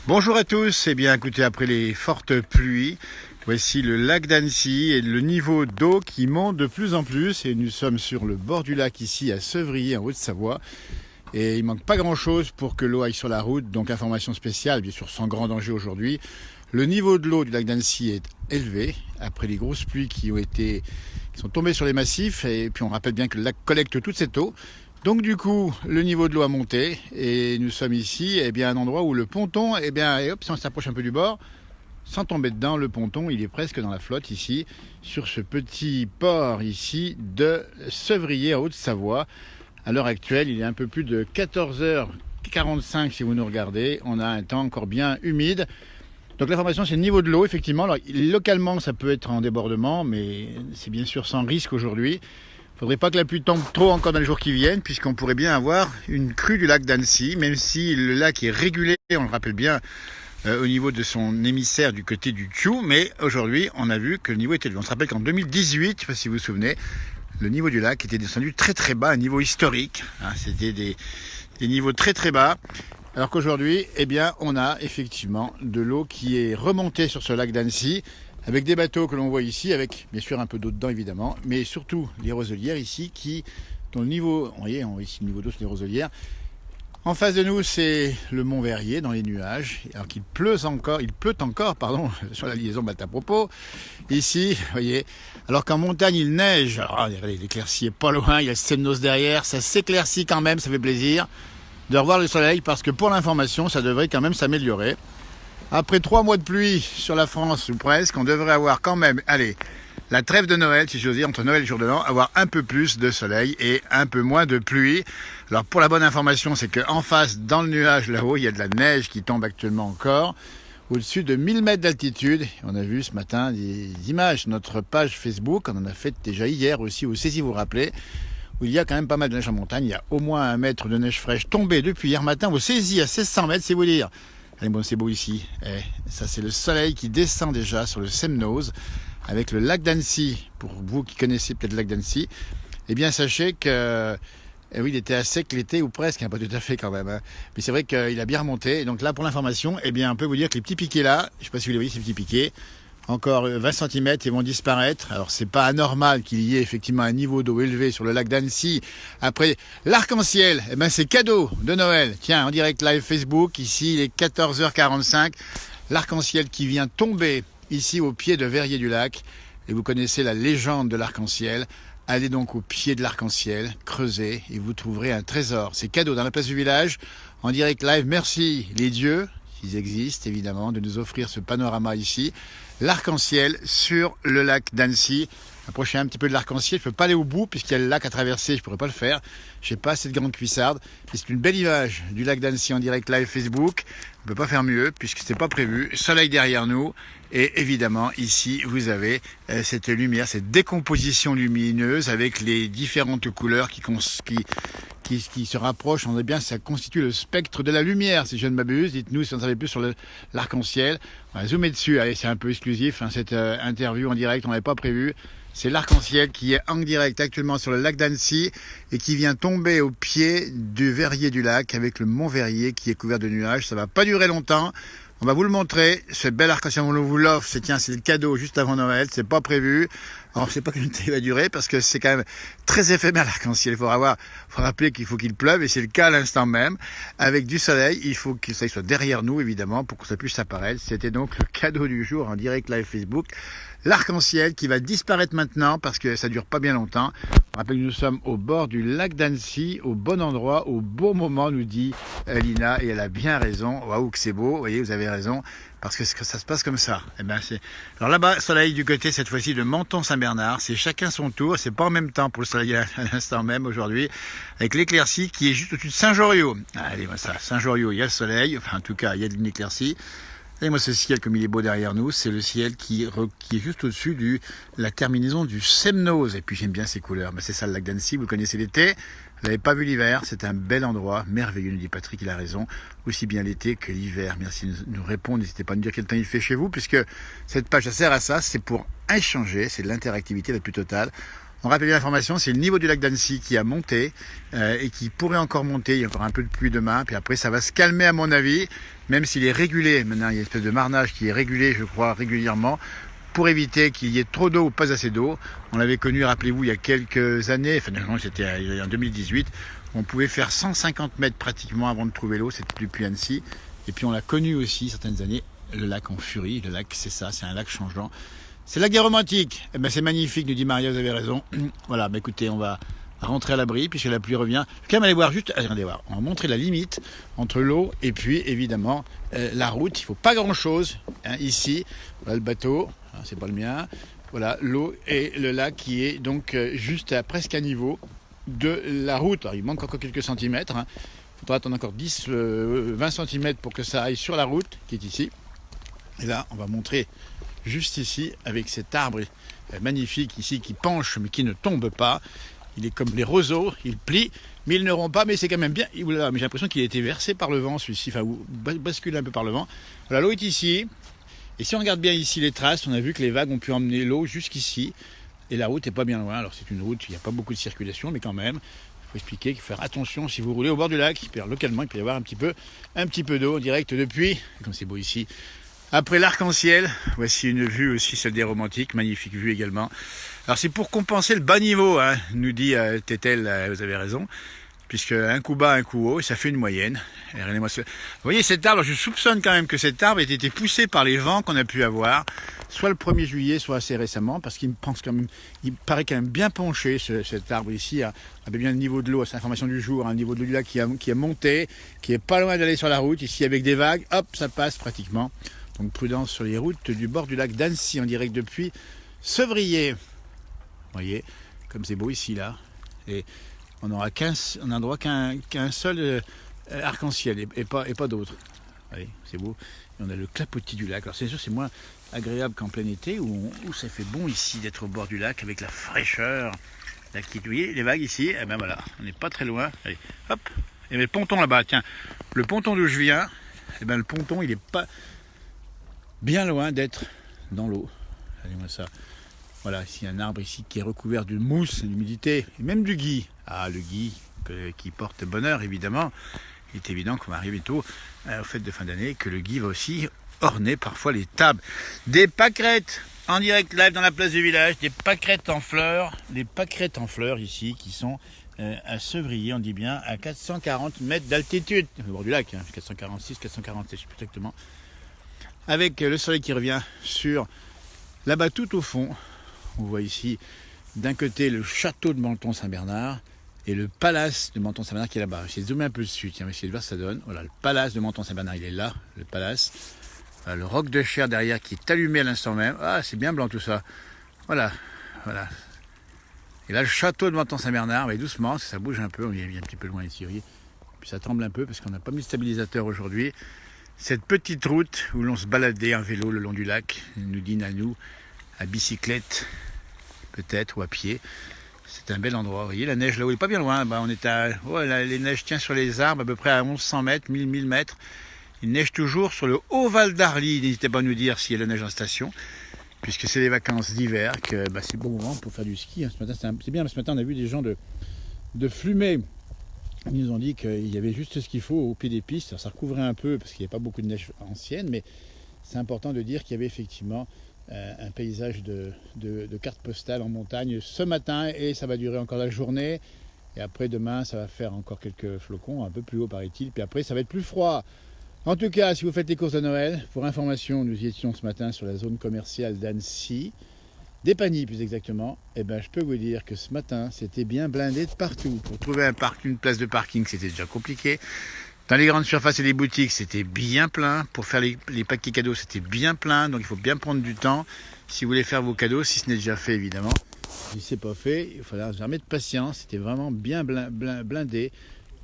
Bonjour à tous, bien écoutez, après les fortes pluies, voici le lac d'Annecy et le niveau d'eau qui monte de plus en plus et nous sommes sur le bord du lac ici à Sevrier en Haute-Savoie et il manque pas grand chose pour que l'eau aille sur la route, donc information spéciale, bien sûr sans grand danger aujourd'hui. Le niveau de l'eau du lac d'Annecy est élevé après les grosses pluies qui sont tombées sur les massifs et puis on rappelle bien que le lac collecte toute cette eau. Donc du coup, le niveau de l'eau a monté et nous sommes ici, à un endroit où le ponton, et hop, si on s'approche un peu du bord, sans tomber dedans, le ponton, il est presque dans la flotte ici, sur ce petit port ici de Sevrier en Haute-Savoie. À l'heure actuelle, il est un peu plus de 14h45 si vous nous regardez. On a un temps encore bien humide. Donc l'information, c'est le niveau de l'eau, effectivement. Alors, localement, ça peut être en débordement, mais c'est bien sûr sans risque aujourd'hui. Il ne faudrait pas que la pluie tombe trop encore dans les jours qui viennent, puisqu'on pourrait bien avoir une crue du lac d'Annecy, même si le lac est régulé, on le rappelle bien, au niveau de son émissaire du côté du Tchou, mais aujourd'hui, on a vu que le niveau était élevé. On se rappelle qu'en 2018, je ne sais pas si vous vous souvenez, le niveau du lac était descendu très très bas, un niveau historique. C'était des niveaux très très bas. Alors qu'aujourd'hui, on a effectivement de l'eau qui est remontée sur ce lac d'Annecy, avec des bateaux que l'on voit ici, avec bien sûr un peu d'eau dedans évidemment, mais surtout les roselières ici, dont le niveau, on voit ici le niveau d'eau sur les roselières. En face de nous, c'est le Mont Verrier dans les nuages, alors qu'il pleut encore, sur la liaison Balta-Propos. Ici, vous voyez, alors qu'en montagne il neige, alors l'éclaircie est pas loin, il y a le Semnoz derrière, ça s'éclaircit quand même, ça fait plaisir de revoir le soleil, parce que pour l'information, ça devrait quand même s'améliorer. Après 3 mois de pluie sur la France, ou presque, on devrait avoir quand même, la trêve de Noël, si j'ose dire, entre Noël et jour de l'an, avoir un peu plus de soleil et un peu moins de pluie. Alors pour la bonne information, c'est qu'en face, dans le nuage là-haut, il y a de la neige qui tombe actuellement encore, au-dessus de 1000 mètres d'altitude. On a vu ce matin des images sur notre page Facebook, on en a fait déjà hier aussi, si vous vous rappelez, où il y a quand même pas mal de neige en montagne. Il y a au moins 1 mètre de neige fraîche tombée depuis hier matin au Cési à 1600 mètres, c'est vous dire. Allez, bon, c'est beau ici. Ça, c'est le soleil qui descend déjà sur le Semnoz avec le lac d'Annecy. Pour vous qui connaissez peut-être le lac d'Annecy, sachez que oui, il était à sec l'été ou presque, pas tout à fait quand même. Mais c'est vrai qu'il a bien remonté. Et donc là, pour l'information, on peut vous dire que les petits piquets là, je ne sais pas si vous les voyez, ces petits piquets, encore 20 cm et vont disparaître. Alors c'est pas anormal qu'il y ait effectivement un niveau d'eau élevé sur le lac d'Annecy. Après l'arc-en-ciel, c'est cadeau de Noël. Tiens, en direct live Facebook, ici il est 14h45. L'arc-en-ciel qui vient tomber ici au pied de Verrier du Lac. Et vous connaissez la légende de l'arc-en-ciel. Allez donc au pied de l'arc-en-ciel, creusez et vous trouverez un trésor. C'est cadeau dans la place du village, en direct live. Merci les dieux, s'ils existent évidemment, de nous offrir ce panorama ici. L'arc-en-ciel sur le lac d'Annecy. Approchez un petit peu de l'arc-en-ciel. Je ne peux pas aller au bout puisqu'il y a le lac à traverser. Je ne pourrais pas le faire. Je n'ai pas assez de grande cuissarde. C'est une belle image du lac d'Annecy en direct live Facebook. On ne peut pas faire mieux puisque ce n'était pas prévu. Soleil derrière nous. Et évidemment, ici, vous avez cette lumière, cette décomposition lumineuse avec les différentes couleurs qui se rapprochent. On est bien, ça constitue le spectre de la lumière, si je ne m'abuse. Dites-nous si on ne savait plus sur l'arc-en-ciel. On va zoomer dessus. Allez, c'est un peu exclusif, cette interview en direct, on n'avait pas prévu. C'est l'arc-en-ciel qui est en direct actuellement sur le lac d'Annecy et qui vient tomber au pied du Verrier du Lac avec le Mont Verrier qui est couvert de nuages. Ça va pas durer longtemps. On va vous le montrer, ce bel arc-en-ciel, on vous l'offre, c'est le cadeau juste avant Noël, c'est pas prévu. Alors, je sais pas combien de temps il va durer parce que c'est quand même très éphémère l'arc-en-ciel. Il faut rappeler qu'il faut qu'il pleuve et c'est le cas à l'instant même. Avec du soleil, il faut que ça soit derrière nous évidemment pour que ça puisse apparaître. C'était donc le cadeau du jour en direct live Facebook. L'arc-en-ciel qui va disparaître maintenant parce que ça dure pas bien longtemps. On rappelle que nous sommes au bord du lac d'Annecy, au bon endroit, au bon moment, nous dit Lina, et elle a bien raison. Waouh, que c'est beau, vous voyez, vous avez raison, parce que ça se passe comme ça. Alors là-bas, soleil du côté cette fois-ci de Menton-Saint-Bernard, c'est chacun son tour, c'est pas en même temps pour le soleil à l'instant même aujourd'hui, avec l'éclaircie qui est juste au-dessus de Saint-Joriot. Allez, Saint-Joriot, il y a le soleil, enfin en tout cas, il y a une éclaircie. Et ce ciel, comme il est beau derrière nous, c'est le ciel qui est juste au-dessus de la terminaison du Semnoz. Et puis j'aime bien ces couleurs. C'est ça le lac d'Annecy, vous le connaissez l'été. Vous n'avez pas vu l'hiver, c'est un bel endroit, merveilleux, nous dit Patrick, il a raison. Aussi bien l'été que l'hiver. Merci de nous répondre, n'hésitez pas à nous dire quel temps il fait chez vous, puisque cette page, ça sert à ça, c'est pour échanger, c'est de l'interactivité la plus totale. On rappelle l'information, c'est le niveau du lac d'Annecy qui a monté et qui pourrait encore monter. Il y a encore un peu de pluie demain, puis après ça va se calmer à mon avis. même s'il est régulé. Maintenant, il y a une espèce de marnage qui est régulé, je crois, régulièrement, pour éviter qu'il y ait trop d'eau ou pas assez d'eau. On l'avait connu, rappelez-vous, il y a quelques années, enfin non, c'était en 2018, on pouvait faire 150 mètres pratiquement avant de trouver l'eau, c'était depuis Annecy. Et puis on l'a connu aussi certaines années, le lac en furie. Le lac, c'est ça, c'est un lac changeant. C'est le lac des romantiques. Eh ben, c'est magnifique, nous dit Maria, vous avez raison. Voilà, bah, écoutez, on va rentrer à l'abri puisque la pluie revient. Je vais quand même aller voir juste, regardez voir, on va montrer la limite entre l'eau et puis évidemment la route. Il ne faut pas grand chose hein, ici. Voilà le bateau, hein, c'est pas le mien. Voilà l'eau et le lac qui est donc juste à presque à niveau de la route. Alors, il manque encore quelques centimètres. Hein. Il faudra attendre encore 10-20 centimètres pour que ça aille sur la route qui est ici. Et là, on va montrer juste ici avec cet arbre magnifique ici qui penche mais qui ne tombe pas. Il est comme les roseaux, il plie, mais il ne rompt pas, mais c'est quand même bien. Mais j'ai l'impression qu'il a été versé par le vent, celui-ci, enfin, ou basculé un peu par le vent. Voilà, l'eau est ici. Et si on regarde bien ici les traces, on a vu que les vagues ont pu emmener l'eau jusqu'ici. Et la route n'est pas bien loin. Alors c'est une route, il n'y a pas beaucoup de circulation, mais quand même, il faut expliquer qu'il faut faire attention si vous roulez au bord du lac. Localement, il peut y avoir un petit peu d'eau direct depuis, comme c'est beau ici. Après l'arc-en-ciel, voici une vue aussi, celle des romantiques, magnifique vue également. Alors c'est pour compenser le bas niveau, hein, nous dit Tétel, vous avez raison, puisque un coup bas, un coup haut, ça fait une moyenne. Vous voyez cet arbre, je soupçonne quand même que cet arbre ait été poussé par les vents qu'on a pu avoir, soit le 1er juillet, soit assez récemment, parce qu'il paraît quand même bien penché cet arbre ici, avec bien le niveau de l'eau, c'est l'information du jour, un niveau de l'eau du lac qui a monté, qui est pas loin d'aller sur la route, ici avec des vagues, hop, ça passe pratiquement. Donc prudence sur les routes du bord du lac d'Annecy en direct depuis Sevrier. Vous voyez, comme c'est beau ici là. Et on n'aura droit qu'un seul arc-en-ciel et pas d'autre. Voyez, c'est beau. Et on a le clapotis du lac. Alors c'est sûr c'est moins agréable qu'en plein été où ça fait bon ici d'être au bord du lac avec la fraîcheur. Là, vous voyez les vagues ici, et ben voilà, on n'est pas très loin. Allez, hop. Et le ponton là-bas, tiens, le ponton d'où je viens, et ben le ponton il n'est pas bien loin d'être dans l'eau. Regardez-moi ça. Voilà, ici un arbre ici qui est recouvert de mousse, d'humidité, et même du gui. Ah, le gui qui porte bonheur, évidemment. Il est évident qu'on va arriver tôt aux fêtes de fin d'année, que le gui va aussi orner parfois les tables. Des pâquerettes en direct live dans la place du village, des pâquerettes en fleurs. Des pâquerettes en fleurs ici qui sont à Sevrier, on dit bien, à 440 mètres d'altitude. Au bord du lac, hein, 446, 447, je sais plus exactement. Avec le soleil qui revient sur là-bas tout au fond. On voit ici d'un côté le château de Menton-Saint-Bernard et le palace de Menton-Saint-Bernard qui est là-bas. J'ai zoomé un peu dessus, tiens, on va essayer de voir ce que ça donne. Voilà, le palace de Menton-Saint-Bernard, il est là, le palace. Voilà, le roc de chair derrière qui est allumé à l'instant même. Ah, c'est bien blanc tout ça. Voilà, voilà. Et là, le château de Menton-Saint-Bernard, mais doucement, parce que ça bouge un peu, on est un petit peu loin ici, vous voyez. Puis ça tremble un peu parce qu'on n'a pas mis de stabilisateur aujourd'hui. Cette petite route où l'on se baladait en vélo le long du lac, nous dit Nanou, à bicyclette peut-être ou à pied. C'est un bel endroit. Vous voyez la neige là-haut, elle n'est pas bien loin. Bah, on est à, les neiges tiennent sur les arbres à peu près à 1100 mètres, 1000 mètres. Il neige toujours sur le haut Val d'Arly. N'hésitez pas à nous dire s'il y a la neige en station, puisque c'est les vacances d'hiver que c'est le bon moment pour faire du ski. Ce matin, c'est bien, ce matin on a vu des gens de Flumet. Ils nous ont dit qu'il y avait juste ce qu'il faut au pied des pistes. Alors, ça recouvrait un peu parce qu'il n'y a pas beaucoup de neige ancienne, mais c'est important de dire qu'il y avait effectivement un paysage de cartes postales en montagne ce matin et ça va durer encore la journée. Et après demain, ça va faire encore quelques flocons, un peu plus haut paraît-il. Puis après, ça va être plus froid. En tout cas, si vous faites les courses de Noël, pour information, nous y étions ce matin sur la zone commerciale d'Annecy. D'Épagny plus exactement, et ben je peux vous dire que ce matin c'était bien blindé de partout. Pour trouver une place de parking c'était déjà compliqué. Dans les grandes surfaces et les boutiques c'était bien plein. Pour faire les paquets cadeaux c'était bien plein, donc il faut bien prendre du temps si vous voulez faire vos cadeaux, si ce n'est déjà fait évidemment. Si ce n'est pas fait, il faudra jamais de patience, c'était vraiment bien blindé.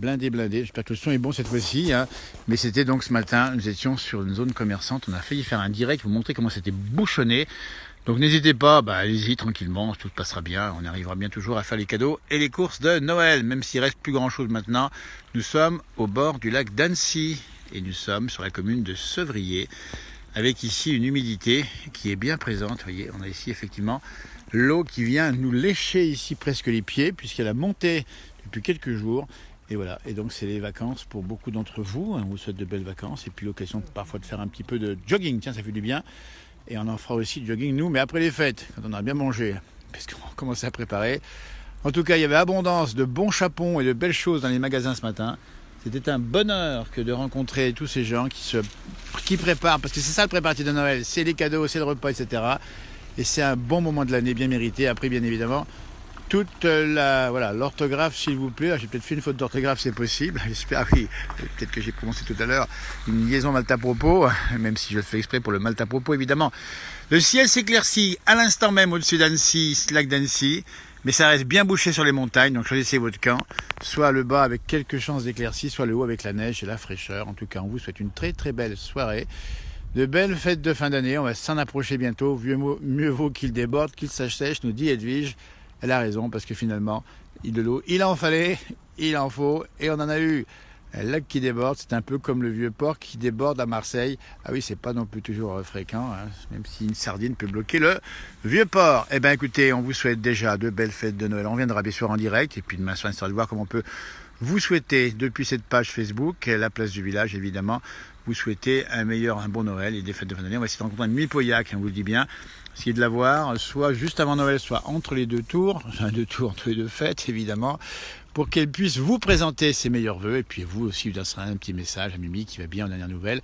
J'espère que le son est bon cette fois-ci, hein. Mais c'était donc ce matin, nous étions sur une zone commerçante, on a failli faire un direct, vous montrer comment c'était bouchonné. Donc n'hésitez pas, allez-y tranquillement, tout passera bien, on arrivera bien toujours à faire les cadeaux et les courses de Noël, même s'il reste plus grand chose maintenant. Nous sommes au bord du lac d'Annecy et nous sommes sur la commune de Sevrier, avec ici une humidité qui est bien présente. Vous voyez, on a ici effectivement l'eau qui vient nous lécher ici presque les pieds, puisqu'elle a monté depuis quelques jours. Et voilà, et donc c'est les vacances pour beaucoup d'entre vous. On vous souhaite de belles vacances et puis l'occasion parfois de faire un petit peu de jogging. Tiens, ça fait du bien. Et on en fera aussi du jogging nous, mais après les fêtes, quand on a bien mangé, puisqu'on commence à préparer. En tout cas, il y avait abondance de bons chapons et de belles choses dans les magasins ce matin. C'était un bonheur que de rencontrer tous ces gens qui préparent, parce que c'est ça le préparatif de Noël, c'est les cadeaux, c'est le repas, etc. Et c'est un bon moment de l'année, bien mérité. Après, bien évidemment, toute l'orthographe, s'il vous plaît. J'ai peut-être fait une faute d'orthographe, c'est possible. J'espère, oui. Peut-être que j'ai prononcé tout à l'heure une liaison Malte-à-propos, même si je le fais exprès pour le Malte-à-propos, évidemment. Le ciel s'éclaircit à l'instant même au-dessus d'Annecy, lac d'Annecy, mais ça reste bien bouché sur les montagnes, donc choisissez votre camp. Soit le bas avec quelques chances d'éclaircie, soit le haut avec la neige et la fraîcheur. En tout cas, on vous souhaite une très très belle soirée. De belles fêtes de fin d'année, on va s'en approcher bientôt. Mieux vaut qu'il déborde, qu'il s'assèche, nous dit Edwige. Elle a raison, parce que finalement, de l'eau, il en fallait, il en faut, et on en a eu. Un lac qui déborde, c'est un peu comme le vieux port qui déborde à Marseille. Ah oui, c'est pas non plus toujours fréquent, hein, même si une sardine peut bloquer le vieux port. Eh bien écoutez, on vous souhaite déjà de belles fêtes de Noël. On viendra bien sûr en direct, et puis demain soir, on essaiera de voir comment on peut vous souhaiter, depuis cette page Facebook, la place du village évidemment, vous souhaitez un bon Noël et des fêtes de fin d'année. On va essayer de rencontrer une Pauillac, on vous le dit bien. Essayer de la voir, soit juste avant Noël, soit entre les deux tours, entre les deux fêtes évidemment, pour qu'elle puisse vous présenter ses meilleurs vœux. Et puis vous aussi, vous lancerez un petit message à Mimi qui va bien aux dernières nouvelles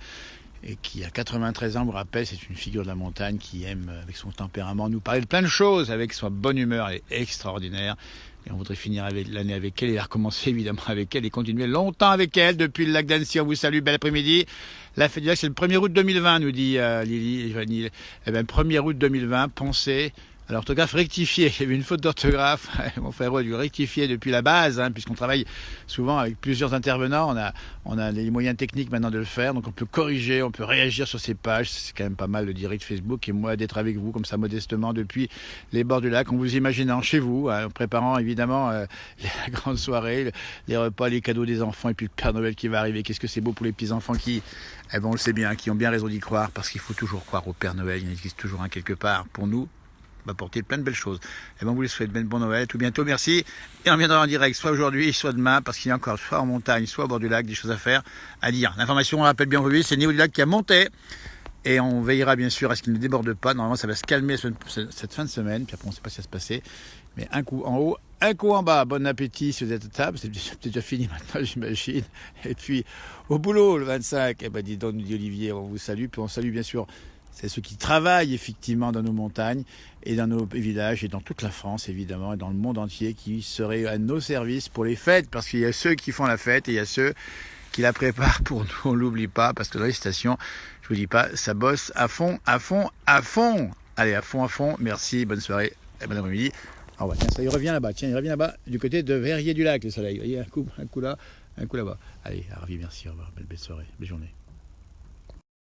et qui a 93 ans, vous rappelle, c'est une figure de la montagne qui aime, avec son tempérament, nous parler de plein de choses, avec sa bonne humeur, elle est extraordinaire. Et on voudrait finir l'année avec elle et recommencer évidemment avec elle et continuer longtemps avec elle depuis le lac d'Annecy. On vous salue, bel après-midi. La fête du lac, c'est le 1er août 2020, nous dit Lily et Vanille. Eh bien, 1er août 2020, pensez à l'orthographe rectifiée. Il y avait une faute d'orthographe. Mon frère a dû rectifier depuis la base, hein, puisqu'on travaille souvent avec plusieurs intervenants. On a les moyens techniques maintenant de le faire. Donc on peut corriger, on peut réagir sur ces pages. C'est quand même pas mal le direct Facebook. Et moi, d'être avec vous comme ça modestement depuis les bords du lac, en vous imaginant chez vous, hein, en préparant évidemment la grande soirée, les repas, les cadeaux des enfants et puis le Père Noël qui va arriver. Qu'est-ce que c'est beau pour les petits-enfants qui, eh ben, on le sait bien, qui ont bien raison d'y croire, parce qu'il faut toujours croire au Père Noël. Il en existe toujours un quelque part pour nous. Va porter plein de belles choses. Et ben, on vous le souhaite bon Noël, tout bientôt, merci. Et on viendra en direct, soit aujourd'hui, soit demain, parce qu'il y a encore soit en montagne, soit au bord du lac, des choses à faire, à dire. L'information, on rappelle bien aujourd'hui, c'est le niveau du lac qui a monté. Et on veillera bien sûr à ce qu'il ne déborde pas. Normalement, ça va se calmer cette fin de semaine. Puis après, on ne sait pas si ça se passer. Mais un coup en haut, un coup en bas. Bon appétit si vous êtes à table. C'est peut-être déjà fini maintenant, j'imagine. Et puis, au boulot, le 25. Eh ben, dis donc, nous dit Olivier, on vous salue. Puis on salue bien sûr c'est ceux qui travaillent effectivement dans nos montagnes et dans nos villages et dans toute la France évidemment et dans le monde entier qui seraient à nos services pour les fêtes, parce qu'il y a ceux qui font la fête et il y a ceux qui la préparent pour nous, on l'oublie pas, parce que dans les stations, je vous dis pas, ça bosse à fond, à fond, à fond. Allez, à fond, merci, bonne soirée et bon après-midi. Au revoir. Tiens, ça il revient là-bas, il revient là-bas du côté de Verrier-du-Lac le soleil, vous voyez, un coup là, un coup là-bas. Allez, Harvey, merci, au revoir, belle soirée, belle journée.